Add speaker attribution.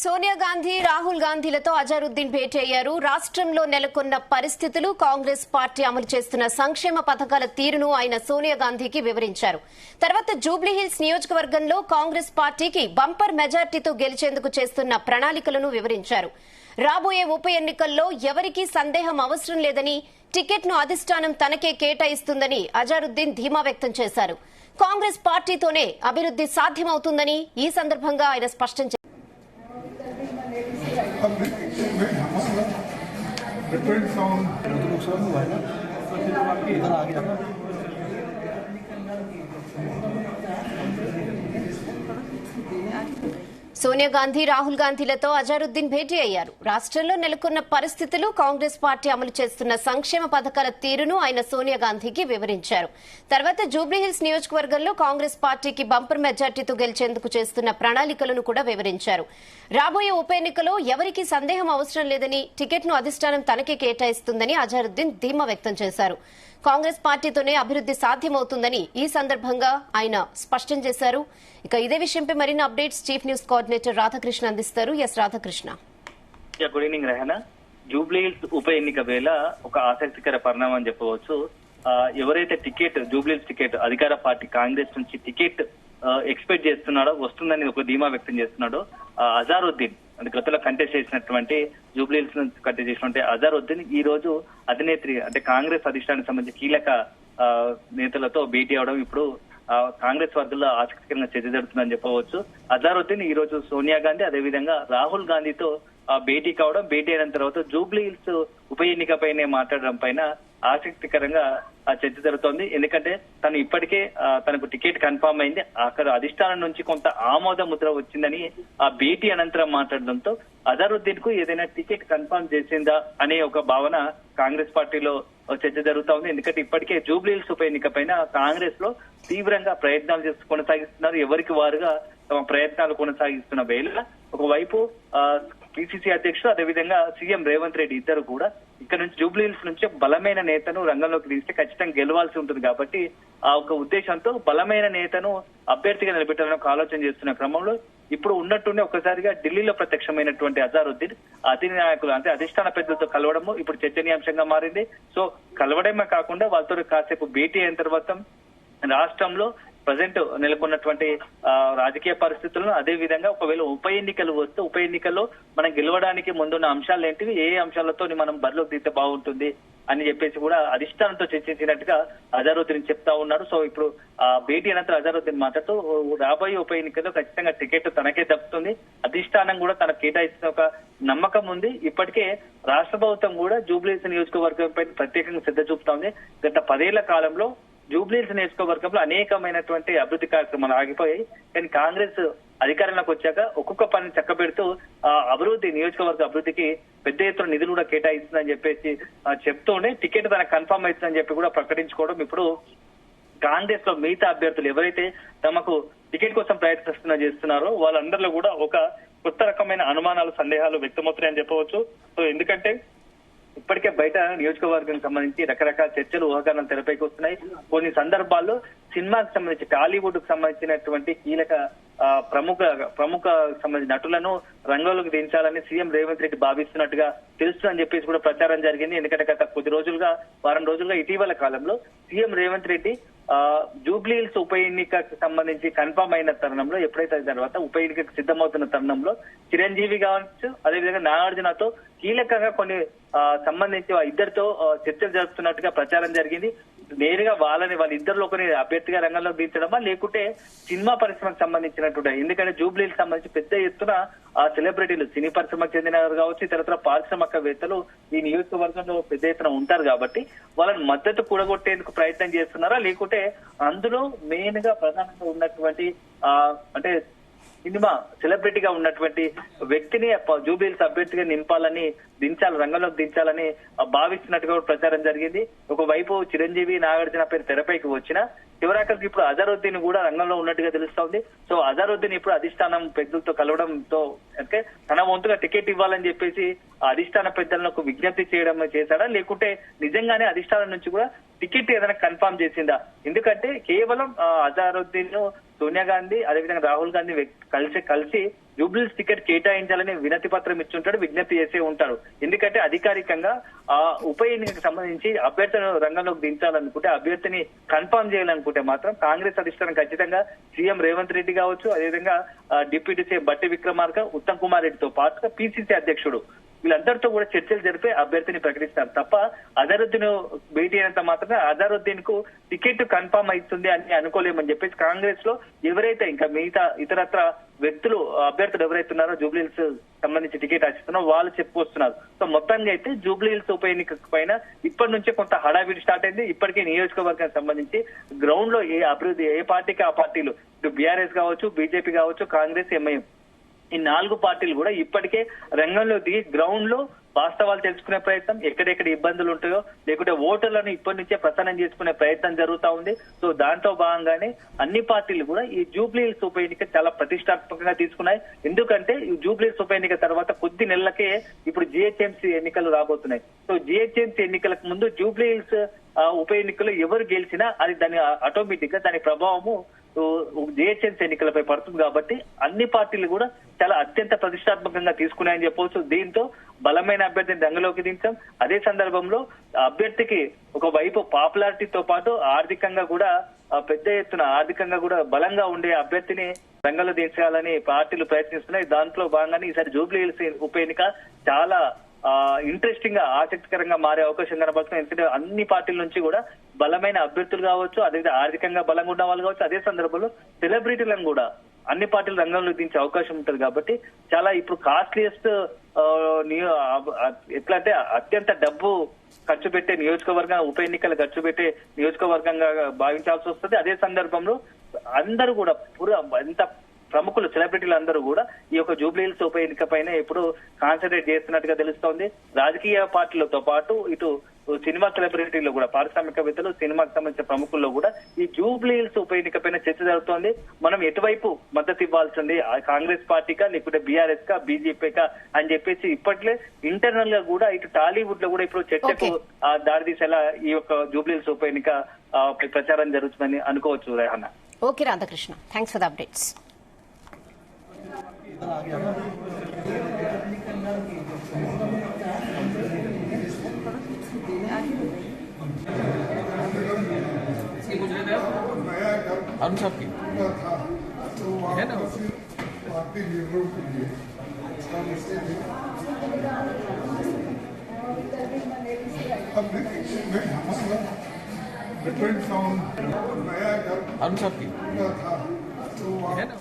Speaker 1: సోనియా గాంధీ రాహుల్ గాంధీలతో అజారుద్దీన్ భేటీ అయ్యారు. రాష్ట్రంలో నెలకొన్న పరిస్థితులు, కాంగ్రెస్ పార్టీ అమలు చేస్తున్న సంక్షేమ పథకాల తీరును ఆయన సోనియా గాంధీకి వివరించారు. తర్వాత జూబ్లీహిల్స్ నియోజకవర్గంలో కాంగ్రెస్ పార్టీకి బంపర్ మెజార్టీతో గెలిచేందుకు చేస్తున్న ప్రణాళికలను వివరించారు. రాబోయే ఉప ఎన్నికల్లో ఎవరికీ సందేహం అవసరం లేదని, టికెట్ను అధిష్టానం తనకే కేటాయిస్తుందని అజారుద్దీన్ ధీమా వ్యక్తం చేశారు. కాంగ్రెస్ పార్టీతోనే అభివృద్ది సాధ్యమవుతుందని ఈ సందర్భంగా ఆయన స్పష్టం చేశారు. సోనియా గాంధీ రాహుల్ గాంధీలతో అజారుద్దీన్ భేటీ అయ్యారు. రాష్ట్రంలో నెలకొన్న పరిస్థితులు, కాంగ్రెస్ పార్టీ అమలు చేస్తున్న సంక్షేమ పథకాల తీరును ఆయన సోనియా గాంధీకి వివరించారు. తర్వాత జూబ్లీహిల్స్ నియోజకవర్గంలో కాంగ్రెస్ పార్టీకి బంపర్ మెజార్టీతో గెలిచేందుకు చేస్తున్న ప్రణాళికలను కూడా వివరించారు. రాబోయే ఉప ఎన్నికలో ఎవరికీ సందేహం అవసరం లేదని, టికెట్ను అధిష్టానం తనకే కేటాయిస్తుందని అజారుద్దీన్ ధీమా వ్యక్తం చేశారు. కాంగ్రెస్ పార్టీతోనే అభివృద్ది సాధ్యమవుతుందని ఈ సందర్భంగా ఆయన స్పష్టం చేశారు. ఇక ఇదే విషయంపై మరిన్ని updates chief news coordinator Radhakrishna అందిస్తారు. S Radhakrishna.
Speaker 2: Good evening Rehana. Jubilee Hills ఉప ఎన్నిక వేళ ఒక ఆసక్తికర పరిణామం అని చెప్పవచ్చు. ఎవరైతే టికెట్ జూబ్లీహిల్స్ టికెట్ అధికార పార్టీ కాంగ్రెస్ నుంచి టికెట్ ఎక్స్పెక్ట్ చేస్తున్నాడో, వస్తుందని ఒక ధీమా వ్యక్తం చేస్తున్నాడో అజారుద్దీన్, అంటే గతంలో కంటెస్ట్ చేసినటువంటి జూబ్లీహిల్స్ నుంచి కంటెస్ట్ చేసినటువంటి అజారుద్దీన్ ఈ రోజు అధినేత్రి అంటే కాంగ్రెస్ అధిష్టానానికి సంబంధించి కీలక నేతలతో భేటీ అవడం ఇప్పుడు కాంగ్రెస్ వర్గంలో ఆసక్తికరంగా చర్చ జరుగుతుందని చెప్పవచ్చు. అజారుద్దీన్ ఈ రోజు సోనియా గాంధీ అదేవిధంగా రాహుల్ గాంధీతో భేటీ కావడం, భేటీ అయిన తర్వాత జూబ్లీహిల్స్ ఉప ఎన్నికపైనే మాట్లాడడం పైన ఆసక్తికరంగా చర్చ జరుగుతోంది. ఎందుకంటే తను ఇప్పటికే తనకు టికెట్ కన్ఫర్మ్ అయింది, అక్కడ అధిష్టానం నుంచి కొంత ఆమోద ముద్ర వచ్చిందని ఆ భేటీ అనంతరం మాట్లాడడంతో అజారుద్దీన్ కు ఏదైనా టికెట్ కన్ఫర్మ్ చేసిందా అనే ఒక భావన కాంగ్రెస్ పార్టీలో చర్చ జరుగుతా ఉంది. ఎందుకంటే ఇప్పటికే జూబ్లీహిల్స్ ఉప ఎన్నిక పైన కాంగ్రెస్ లో తీవ్రంగా ప్రయత్నాలు కొనసాగిస్తున్నారు. ఎవరికి వారుగా తమ ప్రయత్నాలు కొనసాగిస్తున్న వేళ ఒకవైపు పిసిసి అధ్యక్షుడు అదేవిధంగా సీఎం రేవంత్ రెడ్డి ఇద్దరు కూడా ఇక్కడ నుంచి జూబ్లీహిల్స్ నుంచి బలమైన నేతను రంగంలోకి తీస్తే ఖచ్చితంగా గెలవాల్సి ఉంటుంది కాబట్టి ఆ ఒక ఉద్దేశంతో బలమైన నేతను అభ్యర్థిగా నిలబెట్టాలని ఒక ఆలోచన చేస్తున్న క్రమంలో ఇప్పుడు ఉన్నట్టుండే ఒకసారిగా ఢిల్లీలో ప్రత్యక్షమైనటువంటి అజారుద్దీన్ అధినాయకులు అంటే అధిష్టాన పెద్దలతో కలవడము ఇప్పుడు చర్చనీయాంశంగా మారింది. సో కలవడమే కాకుండా వాళ్ళతో కాసేపు భేటీ అయిన తర్వాత రాష్ట్రంలో ప్రజెంట్ నెలకొన్నటువంటి రాజకీయ పరిస్థితులను, అదే విధంగా ఒకవేళ ఉప ఎన్నికలు వస్తే ఉప ఎన్నికల్లో మనం గెలవడానికి ముందున్న అంశాలు ఏంటివి, ఏ అంశాలతో మనం బరిలోకి దిగితే బాగుంటుంది అని చెప్పేసి కూడా అధిష్టానంతో చర్చించినట్టుగా అజారుద్దీన్ చెప్తా ఉన్నారు. సో ఇప్పుడు భేటీ అనంతరం అజారుద్దీన్ మాట్లాడుతూ రాబోయే ఉప ఎన్నికల్లో ఖచ్చితంగా టికెట్ తనకే దక్కుతుంది, అధిష్టానం కూడా తనకు కేటాయిస్తున్న ఒక నమ్మకం ఉంది. ఇప్పటికే రాష్ట్ర ప్రభుత్వం కూడా జూబ్లీహిల్స్ నియోజకవర్గం పై ప్రత్యేకంగా శ్రద్ధ చూపుతా ఉంది. గత 10 ఏళ్ల కాలంలో జూబ్లీహిల్స్ నియోజకవర్గంలో అనేకమైనటువంటి అభివృద్ధి కార్యక్రమాలు ఆగిపోయాయి. కానీ కాంగ్రెస్ అధికారంలోకి వచ్చాక ఒక్కొక్క పని చక్కబెడుతూ అభివృద్ధి నియోజకవర్గ అభివృద్ధికి పెద్ద ఎత్తున నిధులు కూడా కేటాయిస్తుందని చెప్పేసి చెప్తూనే టికెట్ తనకు కన్ఫర్మ్ అవుతుందని చెప్పి కూడా ప్రకటించుకోవడం ఇప్పుడు కాంగ్రెస్ లో మిగతా అభ్యర్థులు ఎవరైతే తమకు టికెట్ కోసం చేస్తున్నారో వాళ్ళందరిలో కూడా ఒక కొత్త రకమైన అనుమానాలు, సందేహాలు వ్యక్తమవుతున్నాయని చెప్పవచ్చు. సో ఎందుకంటే ఇప్పటికే బయట నియోజకవర్గానికి సంబంధించి రకరకాల చర్చలు, ఊహాగానాలు తెరపైకి వస్తున్నాయి. కొన్ని సందర్భాల్లో సినిమాకి సంబంధించి టాలీవుడ్ కు సంబంధించినటువంటి కీలక ప్రముఖ సంబంధించిన నటులను రంగంలోకి దించాలని సీఎం రేవంత్ రెడ్డి భావిస్తున్నట్టుగా తెలుస్తుందని చెప్పేసి కూడా ప్రచారం జరిగింది. ఎందుకంటే గత వారం రోజులుగా ఇటీవల కాలంలో సీఎం రేవంత్ రెడ్డి జూబ్లీహిల్స్ ఉప ఎన్నికకు సంబంధించి కన్ఫర్మ్ అయిన తరుణంలో, ఎప్పుడైతే తర్వాత ఉప ఎన్నికకు సిద్ధమవుతున్న తరుణంలో చిరంజీవి కావచ్చు అదేవిధంగా నాగార్జునతో కీలకంగా కొన్ని సంబంధించి ఇద్దరితో చర్చలు జరుపుతున్నట్టుగా ప్రచారం జరిగింది. నేరుగా వాళ్ళిద్దరిలో కొన్ని అభ్యర్థిగా రంగంలోకి దించడమా, లేకుంటే సినిమా పరిశ్రమకు సంబంధించినటువంటి, ఎందుకంటే జూబ్లీహిల్స్ సంబంధించి పెద్ద ఎత్తున సెలబ్రిటీలు సినీ పరిశ్రమకు చెందిన కావచ్చు, ఇతరత్ర పారిశ్రామికవేత్తలు ఈ నియోజకవర్గంలో పెద్ద ఎత్తున ఉంటారు కాబట్టి వాళ్ళని మద్దతు కూడగొట్టేందుకు ప్రయత్నం చేస్తున్నారా, లేకుంటే అందులో మెయిన్ గా ప్రధానంగా ఉన్నటువంటి అంటే సినిమా సెలబ్రిటీగా ఉన్నటువంటి వ్యక్తిని జూబ్లీహిల్స్ అభ్యర్థిగా రంగంలోకి దించాలని భావిస్తున్నట్టుగా ప్రచారం జరిగింది. ఒకవైపు చిరంజీవి, నాగార్జున పేరు తెరపైకి వచ్చినా చివరాఖరికి ఇప్పుడు అజారుద్దీన్ కూడా రంగంలో ఉన్నట్టుగా తెలుస్తోంది. సో అజారుద్దీన్ ఇప్పుడు అధిష్టానం పెద్దలతో కలవడంతో అంటే తన వంతుగా టికెట్ ఇవ్వాలని చెప్పేసి అధిష్టాన పెద్దలకు విజ్ఞప్తి చేశాడా, లేకుంటే నిజంగానే అధిష్టానం నుంచి కూడా టికెట్ ఏదైనా కన్ఫర్మ్ చేసిందా? ఎందుకంటే కేవలం అజారుద్దీన్, సోనియా గాంధీ అదేవిధంగా రాహుల్ గాంధీ కలిసి జూబ్లీహిల్స్ టికెట్ కేటాయించాలని వినతి పత్రం ఇచ్చుంటాడు, విజ్ఞప్తి చేసే ఉంటాడు. ఎందుకంటే అధికారికంగా ఆ ఉప ఎన్నికకు సంబంధించి అభ్యర్థులను రంగంలోకి దించాలనుకుంటే, అభ్యర్థిని కన్ఫర్మ్ చేయాలనుకుంటే మాత్రం కాంగ్రెస్ అధిష్టానం ఖచ్చితంగా సీఎం రేవంత్ రెడ్డి కావచ్చు, అదేవిధంగా డిప్యూటీ సీఎం బట్టి విక్రమార్క, ఉత్తమ్ కుమార్ రెడ్డితో పాటుగా పిసిసి అధ్యక్షుడు వీళ్ళందరితో కూడా చర్చలు జరిపి అభ్యర్థిని ప్రకటిస్తారు తప్ప అజరుద్దీన్ భేటీ అయినంత మాత్రమే అజరుద్దీన్ కు టికెట్ కన్ఫర్మ్ అవుతుంది అని అనుకోలేమని చెప్పేసి కాంగ్రెస్ లో ఎవరైతే ఇంకా మిగతా ఇతరత్ర వ్యక్తులు అభ్యర్థులు ఎవరైతే ఉన్నారో జూబ్లీహిల్స్ సంబంధించి టికెట్ ఆశిస్తున్నారో వాళ్ళు చెప్పుకొస్తున్నారు. సో మొత్తంగా అయితే జూబ్లీహిల్స్ ఉప ఎన్నిక పైన ఇప్పటి నుంచే కొంత హడావిడి స్టార్ట్ అయింది. ఇప్పటికే నియోజకవర్గానికి సంబంధించి గ్రౌండ్ లో ఏ అభివృద్ధి ఏ పార్టీకి ఆ పార్టీలు ఇటు బీఆర్ఎస్ కావచ్చు, బీజేపీ కావచ్చు, కాంగ్రెస్, ఎంఐఎం ఈ 4 పార్టీలు కూడా ఇప్పటికే రంగంలో దిగి గ్రౌండ్ లో వాస్తవాలు తెలుసుకునే ప్రయత్నం, ఎక్కడెక్కడ ఇబ్బందులు ఉంటాయో లేకుంటే ఓటర్లను ఇప్పటి నుంచే ప్రసన్నం చేసుకునే ప్రయత్నం జరుగుతా ఉంది. సో దాంట్లో భాగంగానే అన్ని పార్టీలు కూడా ఈ జూబ్లీహిల్స్ ఉప ఎన్నిక చాలా ప్రతిష్టాత్మకంగా తీసుకున్నాయి. ఎందుకంటే ఈ జూబ్లీహిల్స్ ఉప ఎన్నిక తర్వాత కొద్ది నెలలకే ఇప్పుడు జిహెచ్ఎంసీ ఎన్నికలు రాబోతున్నాయి. సో జిహెచ్ఎంసీ ఎన్నికలకు ముందు జూబ్లీహిల్స్ ఉప ఎన్నికలు ఎవరు గెలిచినా అది దాని ఆటోమేటిక్ గా దాని ప్రభావము జిహెచ్ఎంసీ ఎన్నికలపై పడుతుంది. కాబట్టి అన్ని పార్టీలు కూడా చాలా అత్యంత ప్రతిష్టాత్మకంగా తీసుకున్నాయని చెప్పవచ్చు. దీంతో బలమైన అభ్యర్థిని రంగంలోకి దించాం. అదే సందర్భంలో అభ్యర్థికి ఒకవైపు పాపులారిటీతో పాటు ఆర్థికంగా కూడా పెద్ద ఎత్తున ఆర్థికంగా కూడా బలంగా ఉండే అభ్యర్థిని రంగంలో దించాలని పార్టీలు ప్రయత్నిస్తున్నాయి. దాంట్లో భాగంగానే ఈసారి జూబ్లీహిల్స్ ఉప ఎన్నిక చాలా ఇంట్రెస్టింగ్ గా ఆసక్తికరంగా మారే అవకాశం కనబడుతుంది. ఎందుకంటే అన్ని పార్టీల నుంచి కూడా బలమైన అభ్యర్థులు కావచ్చు, అదేవిధంగా ఆర్థికంగా బలంగా ఉన్న వాళ్ళు కావచ్చు, అదే సందర్భంలో సెలబ్రిటీలను కూడా అన్ని పార్టీలు రంగంలో దించే అవకాశం ఉంటుంది. కాబట్టి చాలా ఇప్పుడు కాస్ట్లీయెస్ట్ ఎట్లా అంటే అత్యంత డబ్బు ఖర్చు పెట్టే నియోజకవర్గం, ఉప ఎన్నికలు ఖర్చు పెట్టే నియోజకవర్గంగా భావించాల్సి వస్తుంది. అదే సందర్భంలో అందరూ కూడా ఎంత ప్రముఖులు సెలబ్రిటీలు అందరూ కూడా ఈ యొక్క జూబ్లీహిల్స్ ఉప ఎన్నిక పైన ఇప్పుడు కాన్సన్ట్రేట్ చేస్తున్నట్టుగా తెలుస్తోంది. రాజకీయ పార్టీలతో పాటు ఇటు సినిమా సెలబ్రిటీలు కూడా, పారిశ్రామికవేత్తలు, సినిమాకి సంబంధించిన ప్రముఖుల్లో కూడా ఈ జూబ్లీహిల్స్ ఉప ఎన్నిక పైన చర్చ జరుగుతోంది. మనం ఎటువైపు మద్దతు ఇవ్వాల్సింది, కాంగ్రెస్ పార్టీకా లేకుంటే బీఆర్ఎస్ కా బీజేపీకా అని చెప్పేసి ఇప్పట్లే ఇంటర్నల్ గా కూడా ఇటు టాలీవుడ్ లో కూడా ఇప్పుడు చర్చకు దారితీసేలా ఈ యొక్క జూబ్లీహిల్స్ ఉప ఎన్నిక ప్రచారం జరుగుతుందని అనుకోవచ్చు. Rehana.
Speaker 1: Okay Radhakrishna, thanks for the updates.
Speaker 3: हम सब की है ना हम सब की है ना।